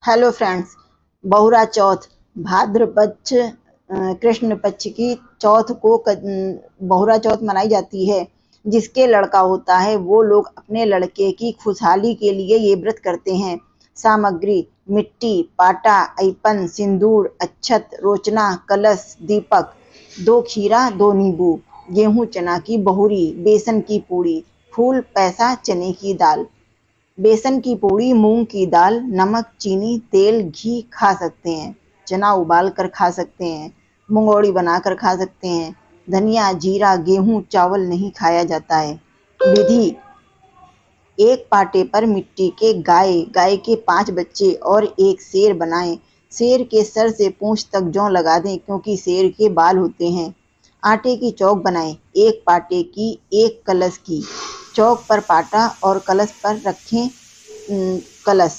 Hello friends. बहुरा चौथ भाद्रपद कृष्ण पक्ष की चौथ को बहुरा चौथ मनाई जाती है। जिसके लड़का होता है वो लोग अपने लड़के की खुशहाली के लिए ये व्रत करते हैं। सामग्री: मिट्टी, पाटा, ऐपन, सिंदूर, अक्षत, रोचना, कलश, दीपक, 2 खीरा, 2 नींबू, गेहूं चना की बहुरी, बेसन की पूड़ी, फूल, पैसा, चने की दाल। बेसन की पूड़ी, मूंग की दाल, नमक, चीनी, तेल, घी खा सकते हैं। चना उबाल कर खा सकते हैं। मुंगौड़ी बनाकर खा सकते हैं। धनिया, जीरा, गेहूं, चावल नहीं खाया जाता है। विधि: एक पाटे पर मिट्टी के गाय के 5 बच्चे और एक शेर बनाएं। शेर के सर से पूंछ तक जौ लगा दें क्योंकि शेर के बाल होते हैं। आटे की चौक बनाएं। एक पाटे की, एक कलश की। चौक पर पाटा और कलश पर रखें कलश।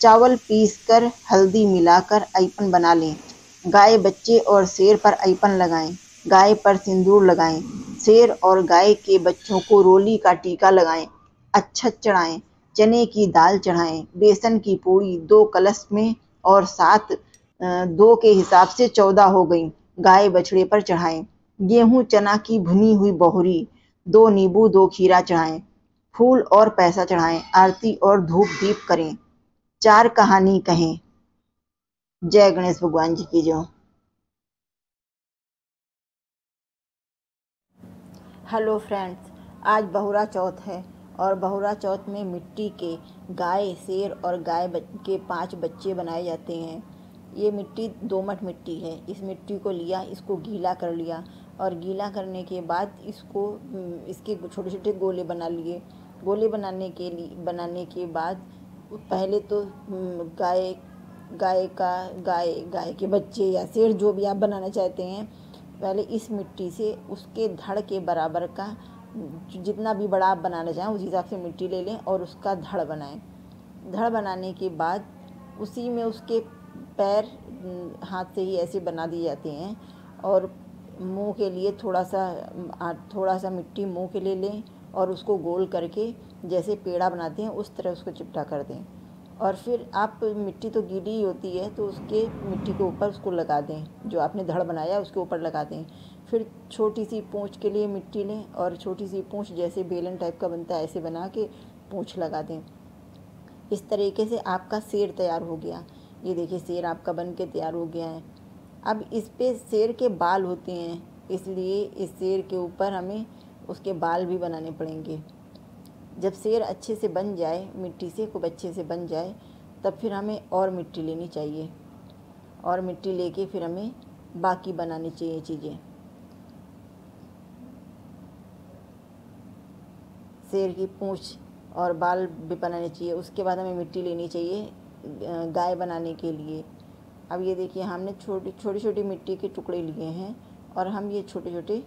चावल पीस कर हल्दी मिलाकर ऐपन बना लें। गाय, बच्चे और शेर पर ऐपन लगाएं। गाय पर सिंदूर लगाएं। शेर और गाय के बच्चों को रोली का टीका लगाएं। अक्षत चढ़ाएं। चने की दाल चढ़ाएं। बेसन की पूड़ी 2 कलश में और 7 2 के हिसाब से 14 हो गई गाय बछड़े पर चढ़ाएं। गेहूं चना की भुनी हुई बहुरी, 2 नींबू 2 खीरा चढ़ाएं। फूल और पैसा चढ़ाएं। आरती और धूप दीप करें। 4 कहानी कहें। जय गणेश भगवान जी की जय। हेलो फ्रेंड्स, आज बहुरा चौथ है और बहुरा चौथ में मिट्टी के गाय, शेर और के 5 बच्चे बनाए जाते हैं। ये मिट्टी दोमट मिट्टी है। इस मिट्टी को लिया, इसको गीला कर लिया और गीला करने के बाद इसके छोटे छोटे गोले बना लिए। गोले बनाने के बाद पहले तो गाय गाय के बच्चे या शेर जो भी आप बनाना चाहते हैं, पहले इस मिट्टी से उसके धड़ के बराबर का जितना भी बड़ा आप बनाना चाहें उस हिसाब से मिट्टी ले लें और उसका धड़ बनाएं। धड़ बनाने के बाद उसी में उसके पैर हाथ से ही ऐसे बना दिए जाते हैं और मुंह के लिए थोड़ा सा मिट्टी मुंह के लिए लें और उसको गोल करके जैसे पेड़ा बनाते हैं उस तरह उसको चिपटा कर दें। और फिर आप मिट्टी तो गीली ही होती है तो उसके मिट्टी के ऊपर उसको लगा दें, जो आपने धड़ बनाया उसके ऊपर लगा दें। फिर छोटी सी पूँछ के लिए मिट्टी लें और छोटी सी पूँछ जैसे बेलन टाइप का बनता है ऐसे बना के पूँछ लगा दें। इस तरीके से आपका शेर तैयार हो गया। ये देखिए शेर आपका बन के तैयार हो गया है। अब इस पे शेर के बाल होते हैं, इसलिए इस शेर के ऊपर हमें उसके बाल भी बनाने पड़ेंगे। जब शेर अच्छे से बन जाए, मिट्टी से खूब अच्छे से बन जाए, तब फिर हमें और मिट्टी लेनी चाहिए और मिट्टी लेके फिर हमें बाकी बनानी चाहिए चीज़ें। शेर की पूँछ और बाल भी बनाने चाहिए। उसके बाद हमें मिट्टी लेनी चाहिए गाय बनाने के लिए। अब ये देखिए हमने छोटी छोटी मिट्टी के टुकड़े लिए हैं और हम ये छोटे छोटे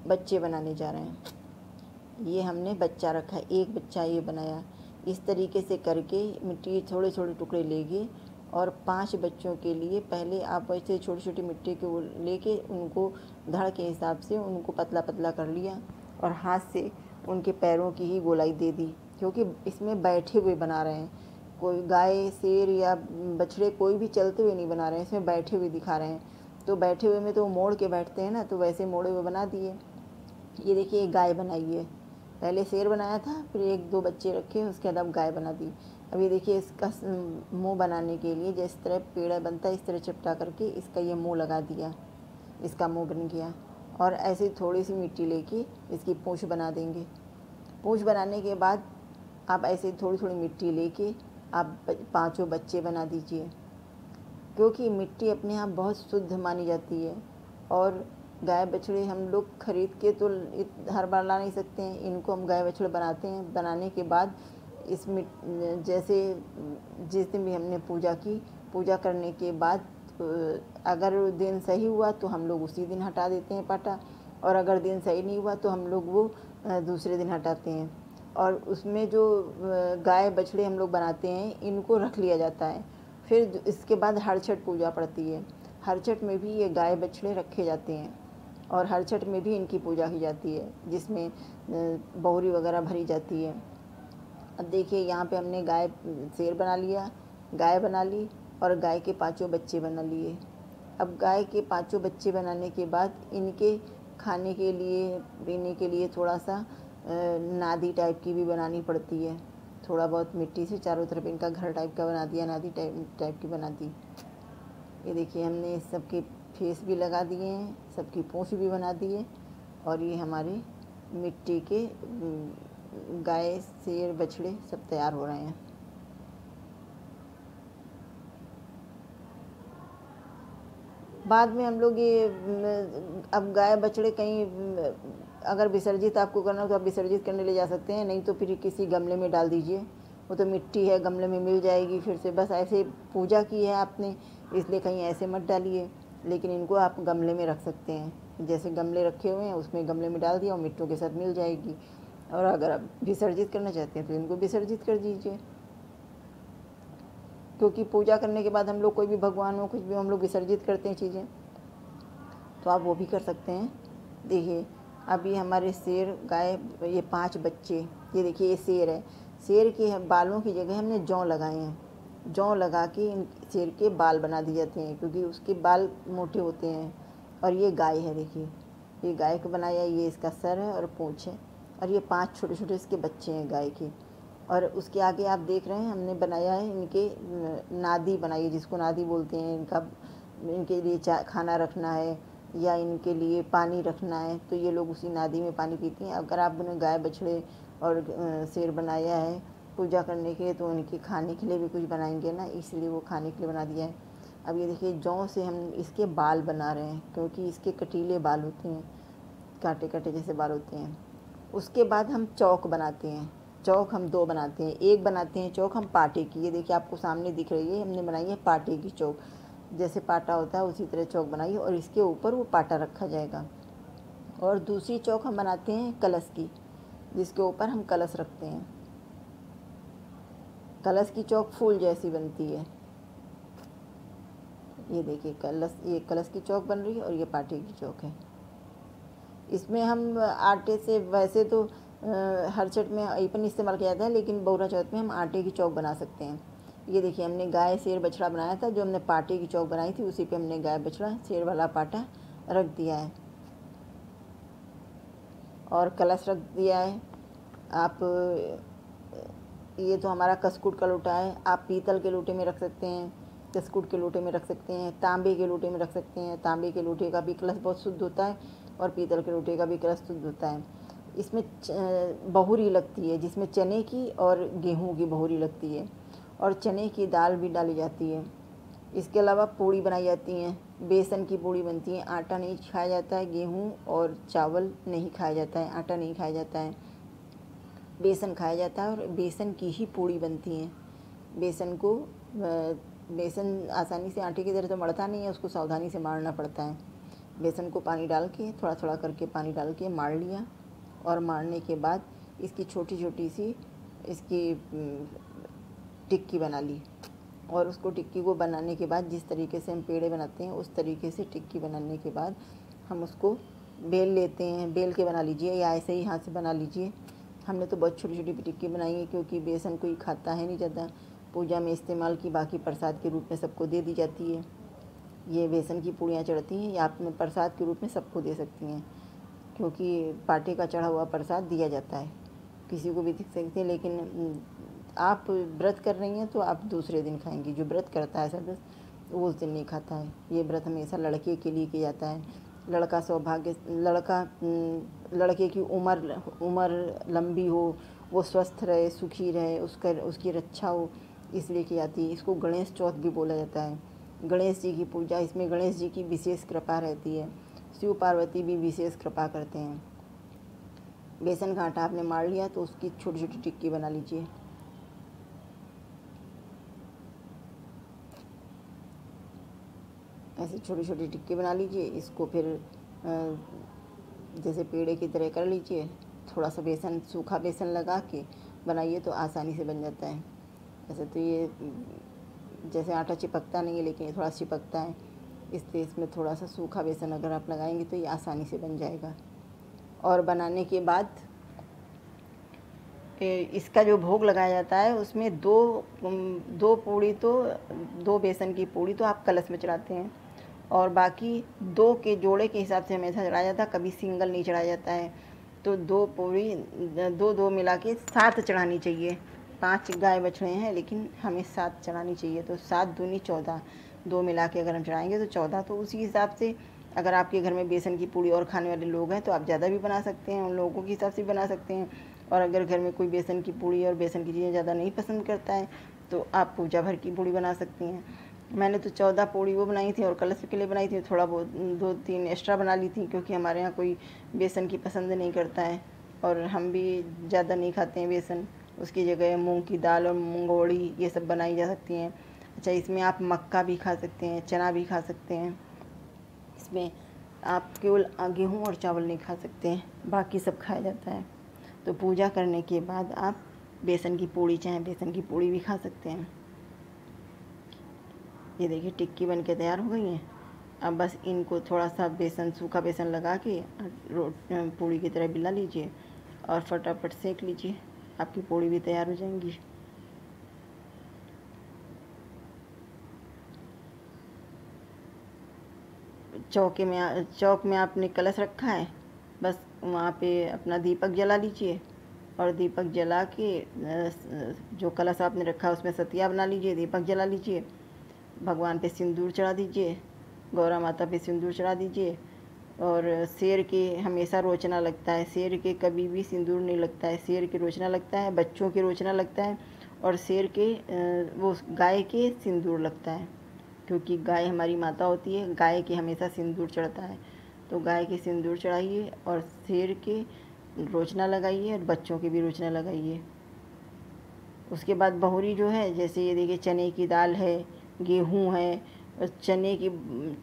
बच्चे बनाने जा रहे हैं। ये हमने बच्चा रखा है, एक बच्चा ये बनाया। इस तरीके से करके मिट्टी के थोड़े थोड़े टुकड़े लेंगे और 5 बच्चों के लिए पहले आप ऐसे छोटी छोटी मिट्टी के वो लेके उनको धड़ के हिसाब से उनको पतला पतला कर लिया और हाथ से उनके पैरों की ही गोलाई दे दी, क्योंकि इसमें बैठे हुए बना रहे हैं। कोई गाय, शेर या बछड़े कोई भी चलते हुए नहीं बना रहे हैं, इसमें बैठे हुए दिखा रहे हैं। तो बैठे हुए में तो वो मोड़ के बैठते हैं ना, तो वैसे मोड़े हुए बना दिए। ये देखिए एक गाय बनाई है। पहले शेर बनाया था, फिर 1-2 बच्चे रखे, उसके बाद अब गाय बना दी। अब ये देखिए इसका मुंह बनाने के लिए जिस तरह पेड़ा बनता है इस तरह चिपटा करके इसका ये मुंह लगा दिया, इसका मुंह बन गया। और ऐसे थोड़ी सी मिट्टी लेके इसकी पूँछ बना देंगे। पूँछ बनाने के बाद आप ऐसे थोड़ी थोड़ी मिट्टी लेके आप 5 बच्चे बना दीजिए, क्योंकि मिट्टी अपने यहाँ बहुत शुद्ध मानी जाती है। और गाय बछड़े हम लोग खरीद के तो हर बार ला नहीं सकते हैं, इनको हम गाय बछड़े बनाते हैं। बनाने के बाद इस जैसे जिस दिन भी हमने पूजा की, पूजा करने के बाद अगर दिन सही हुआ तो हम लोग उसी दिन हटा देते हैं पाटा, और अगर दिन सही नहीं हुआ तो हम लोग वो दूसरे दिन हटाते हैं। और उसमें जो गाय बछड़े हम लोग बनाते हैं इनको रख लिया जाता है। फिर इसके बाद हरछठ पूजा पड़ती है। हरछठ में भी ये गाय बछड़े रखे जाते हैं और हरछठ में भी इनकी पूजा की जाती है, जिसमें बहुरी वगैरह भरी जाती है। अब देखिए यहाँ पे हमने शेर बना लिया, गाय बना ली और गाय के 5 बच्चे बना लिए। अब गाय के 5 बच्चे बनाने के बाद इनके खाने के लिए, पीने के लिए थोड़ा सा नादी टाइप की भी बनानी पड़ती है। थोड़ा बहुत मिट्टी से चारों तरफ इनका घर टाइप का बना दिया, नादी टाइप की बना दी। ये देखिए हमने सबके फेस भी लगा दिए हैं, सबकी पूँछ भी बना दी है। और ये हमारे मिट्टी के गाय, शेर, बछड़े सब तैयार हो रहे हैं। बाद में हम लोग ये अब गाय बछड़े कहीं अगर विसर्जित आपको करना हो तो आप विसर्जित करने ले जा सकते हैं, नहीं तो फिर किसी गमले में डाल दीजिए। वो तो मिट्टी है, गमले में मिल जाएगी फिर से। बस ऐसे पूजा की है आपने, इसलिए कहीं ऐसे मत डालिए, लेकिन इनको आप गमले में रख सकते हैं। जैसे गमले रखे हुए हैं उसमें गमले में डाल दिया और मिट्टियों के साथ मिल जाएगी। और अगर आप विसर्जित करना चाहते हैं तो इनको विसर्जित कर दीजिए, क्योंकि पूजा करने के बाद हम लोग कोई भी भगवान हो, कुछ भी हम लोग विसर्जित करते हैं चीज़ें, तो आप वो भी कर सकते हैं। देखिए अभी हमारे शेर, गाय, ये 5 बच्चे, ये देखिए ये शेर है। शेर के बालों की जगह हमने जौ लगाए हैं। जौ लगा के इन शेर के बाल बना दिए जाते हैं, क्योंकि उसके बाल मोटे होते हैं। और ये गाय है, देखिए ये गाय को बनाया, ये इसका सर है और पूँछ है। और ये 5 छोटे छोटे इसके बच्चे हैं गाय के। और उसके आगे आप देख रहे हैं हमने बनाया है इनके नादी बनाई है, जिसको नादी बोलते हैं। इनके लिए खाना रखना है या इनके लिए पानी रखना है, तो ये लोग उसी नादी में पानी पीती हैं। अगर आपने गाय, बछड़े और शेर बनाया है पूजा करने के लिए, तो उनके खाने के लिए भी कुछ बनाएंगे ना, इसलिए वो खाने के लिए बना दिया है। अब ये देखिए जौ से हम इसके बाल बना रहे हैं, क्योंकि इसके कटीले बाल होते हैं, कांटे कांटे जैसे बाल होते हैं। उसके बाद हम चौक बनाते हैं। चौक हम 2 बनाते हैं। एक बनाते हैं चौक हम पाटे की, ये देखिए आपको सामने दिख रही है, हमने बनाई है पाटे की चौक। जैसे पाटा होता है उसी तरह चौक बनाइए और इसके ऊपर वो पाटा रखा जाएगा। और दूसरी चौक हम बनाते हैं कलश की, जिसके ऊपर हम कलश रखते हैं। कलश की चौक फूल जैसी बनती है। ये देखिए ये कलश की चौक बन रही है और ये पाटे की चौक है। इसमें हम आटे से, वैसे तो हर छठ में ऐपन इस्तेमाल किया जाता है, लेकिन बहुरा चौथ में हम आटे की चौक बना सकते हैं। ये देखिए हमने गाय, शेर, बछड़ा बनाया था, जो हमने पाटे की चौक बनाई थी उसी पे हमने गाय, बछड़ा, शेर वाला पाटा रख दिया है और कलश रख दिया है। आप ये तो हमारा कसकुट का लोटा है, आप पीतल के लोटे में रख सकते हैं, कसकुट के लोटे में रख सकते हैं, तांबे के लोटे में रख सकते हैं। तांबे के लोटे का भी कलश बहुत शुद्ध होता है और पीतल के लोटे का भी कलश शुद्ध होता है। इसमें बहुरी लगती है, जिसमें चने की और गेहूं की बहुरी लगती है, और चने की दाल भी डाली जाती है। इसके अलावा पूड़ी बनाई जाती हैं, बेसन की पूड़ी बनती है। आटा नहीं खाया जाता है, गेहूं और चावल नहीं खाया जाता है, आटा नहीं खाया जाता है, बेसन खाया जाता है और बेसन की ही पूड़ी बनती हैं। बेसन आसानी से आटे की तरह तो मढ़ता नहीं है, उसको सावधानी से मारना पड़ता है। बेसन को पानी डाल के, थोड़ा थोड़ा करके पानी डाल के मार लिया, और मारने के बाद इसकी छोटी छोटी सी इसकी टिक्की बना ली। और उसको टिक्की को बनाने के बाद, जिस तरीके से हम पेड़े बनाते हैं उस तरीके से टिक्की बनाने के बाद हम उसको बेल लेते हैं। बेल के बना लीजिए या ऐसे ही हाथ से बना लीजिए। हमने तो बहुत छोटी छोटी टिक्की बनाई है, क्योंकि बेसन कोई खाता है नहीं ज़्यादा, पूजा में इस्तेमाल की, बाकी प्रसाद के रूप में सबको दे दी जाती है। ये बेसन की पूड़ियाँ चढ़ती हैं, या आप प्रसाद के रूप में सबको दे सकती हैं, क्योंकि पाटे का चढ़ा हुआ प्रसाद दिया जाता है, किसी को भी दे सकते हैं। लेकिन आप व्रत कर रही हैं तो आप दूसरे दिन खाएंगी। जो व्रत करता है सदस्य वो उस दिन नहीं खाता है। ये व्रत हमेशा लड़के के लिए किया जाता है। लड़का सौभाग्य, लड़के की उम्र लंबी हो, वो स्वस्थ रहे, सुखी रहे, उसकी रक्षा हो, इसलिए की जाती है। इसको गणेश चौथ भी बोला जाता है। गणेश जी की पूजा, इसमें गणेश जी की विशेष कृपा रहती है। शिव पार्वती भी विशेष कृपा करते हैं। बेसन का आटा आपने मार लिया तो उसकी छोटी छोटी टिक्की बना लीजिए। ऐसे छोटी छोटी टिक्की बना लीजिए। इसको फिर जैसे पेड़े की तरह कर लीजिए। थोड़ा सा बेसन, सूखा बेसन लगा के बनाइए तो आसानी से बन जाता है। वैसे तो ये जैसे आटा चिपकता नहीं है, लेकिन ये थोड़ा चिपकता है, इसलिए इसमें थोड़ा सा सूखा बेसन अगर आप लगाएंगे तो ये आसानी से बन जाएगा। और बनाने के बाद इसका जो भोग लगाया जाता है उसमें दो पूड़ी तो 2 बेसन की पूड़ी तो आप कलश में चढ़ाते हैं, और बाकी 2 के जोड़े के हिसाब से हमेशा चढ़ाया जाता है, कभी सिंगल नहीं चढ़ाया जाता है। तो 2 पूड़ी 2 मिला के 7 चढ़ानी चाहिए। 5 गाय बछड़े हैं लेकिन हमें 7 चढ़ानी चाहिए, तो 7 दूनी 14, 2 मिला के अगर हम चढ़ाएंगे तो 14। तो उसी हिसाब से अगर आपके घर में बेसन की पूड़ी और खाने वाले लोग हैं तो आप ज़्यादा भी बना सकते हैं, उन लोगों के हिसाब से बना सकते हैं। और अगर घर में कोई बेसन की पूड़ी और बेसन की चीज़ें ज़्यादा नहीं पसंद करता है तो आप पूजा भर की पूड़ी बना सकती हैं। मैंने तो 14 पूड़ी वो बनाई थी और कलश के लिए बनाई थी, थोड़ा बहुत 2-3 एक्स्ट्रा बना ली थी, क्योंकि हमारे यहाँ कोई बेसन की पसंद नहीं करता है और हम भी ज़्यादा नहीं खाते हैं बेसन। उसकी जगह मूंग की दाल और मूंगोड़ी ये सब बनाई जा सकती हैं। अच्छा, इसमें आप मक्का भी खा सकते हैं, चना भी खा सकते हैं। इसमें आप केवल गेहूँ और चावल नहीं खा सकते हैं, बाकी सब खाया जाता है। तो पूजा करने के बाद आप बेसन की पूड़ी चाहे बेसन की पूड़ी भी खा सकते हैं। ये देखिए टिक्की बन के तैयार हो गई है। अब बस इनको थोड़ा सा बेसन, सूखा बेसन लगा के पूड़ी की तरह बेला लीजिए और फटाफट सेक लीजिए, आपकी पूड़ी भी तैयार हो जाएंगी। चौक में आपने कलश रखा है, बस वहाँ पे अपना दीपक जला लीजिए और दीपक जला के जो कलश आपने रखा है उसमें सतिया बना लीजिए, दीपक जला लीजिए, भगवान पे सिंदूर चढ़ा दीजिए, गौरा माता पे सिंदूर चढ़ा दीजिए। और शेर के हमेशा रोचना लगता है, शेर के कभी भी सिंदूर नहीं लगता है, शेर के रोचना लगता है, बच्चों के रोचना लगता है, और शेर के वो गाय के सिंदूर लगता है, क्योंकि गाय हमारी माता होती है, गाय के हमेशा सिंदूर चढ़ता है। तो गाय के सिंदूर चढ़ाइए और शेर के रोचना लगाइए और बच्चों की भी रोचना लगाइए। उसके बाद बहुरी जो है, जैसे ये देखिए चने की दाल है, गेहूँ है, और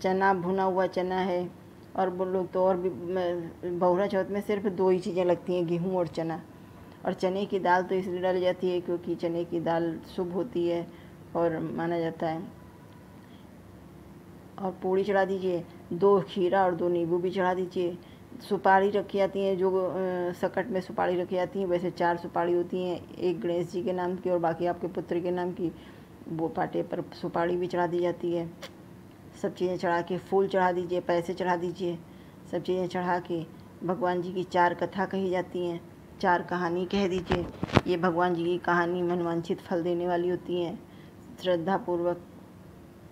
चना भुना हुआ चना है, और वो लोग तो और भी बहुरा चौथ में सिर्फ 2 ही चीज़ें लगती हैं, गेहूँ और चना। और चने की दाल तो इसलिए डाली जाती है क्योंकि चने की दाल शुभ होती है और माना जाता है। और पूड़ी चढ़ा दीजिए, 2 खीरा और 2 नींबू भी चढ़ा दीजिए। सुपारी रखी जाती हैं, जो सकट में सुपारी रखी जाती हैं, वैसे 4 सुपारी होती हैं, एक गणेश जी के नाम की और बाकी आपके पुत्र के नाम की। वो पाटे पर सुपारी भी चढ़ा दी जाती है। सब चीज़ें चढ़ा के फूल चढ़ा दीजिए, पैसे चढ़ा दीजिए, सब चीज़ें चढ़ा के भगवान जी की 4 कथा कही जाती हैं, 4 कहानी कह दीजिए। ये भगवान जी की कहानी मनवांछित फल देने वाली होती हैं। श्रद्धापूर्वक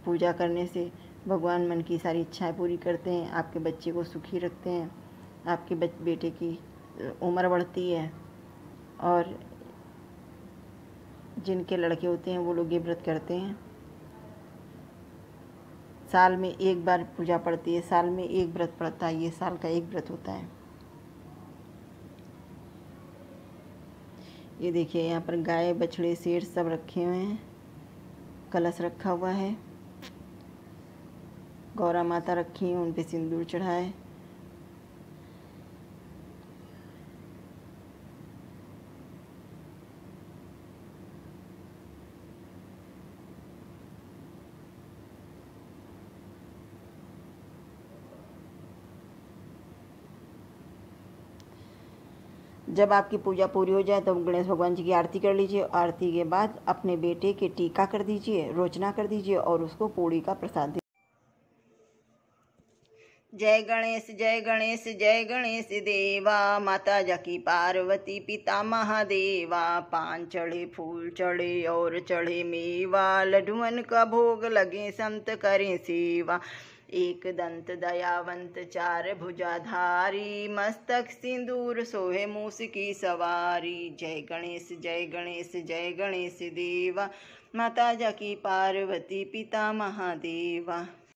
पूजा करने से भगवान मन की सारी इच्छाएं पूरी करते हैं, आपके बच्चे को सुखी रखते हैं, आपके बेटे की उम्र बढ़ती है। और जिनके लड़के होते हैं वो लोग ये व्रत करते हैं। साल में 1 बार पूजा पड़ती है, साल में 1 व्रत पड़ता है, ये साल का 1 व्रत होता है। ये देखिए यहाँ पर गाय, बछड़े, शेर सब रखे हुए हैं, कलश रखा हुआ है, गौरा माता रखी हैं, उन पे सिंदूर चढ़ा है। जब आपकी पूजा पूरी हो जाए तो गणेश भगवान जी की आरती कर लीजिए। आरती के बाद अपने बेटे के टीका कर दीजिए, रोचना कर दीजिए और उसको पूड़ी का प्रसाद दीजिए। जय गणेश जय गणेश जय गणेश देवा, माता जाकी पार्वती पिता महादेवा। पान चढ़े, फूल चढ़े और चढ़े मेवा, लड्डुअन का भोग लगे संत करें सेवा। एक दंत दयावंत 4 भुजाधारी, मस्तक सिंदूर सोहे मूस की सवारी। जय गणेश जय गणेश जय गणेश देवा, माता जाकी पार्वती पिता महादेवा।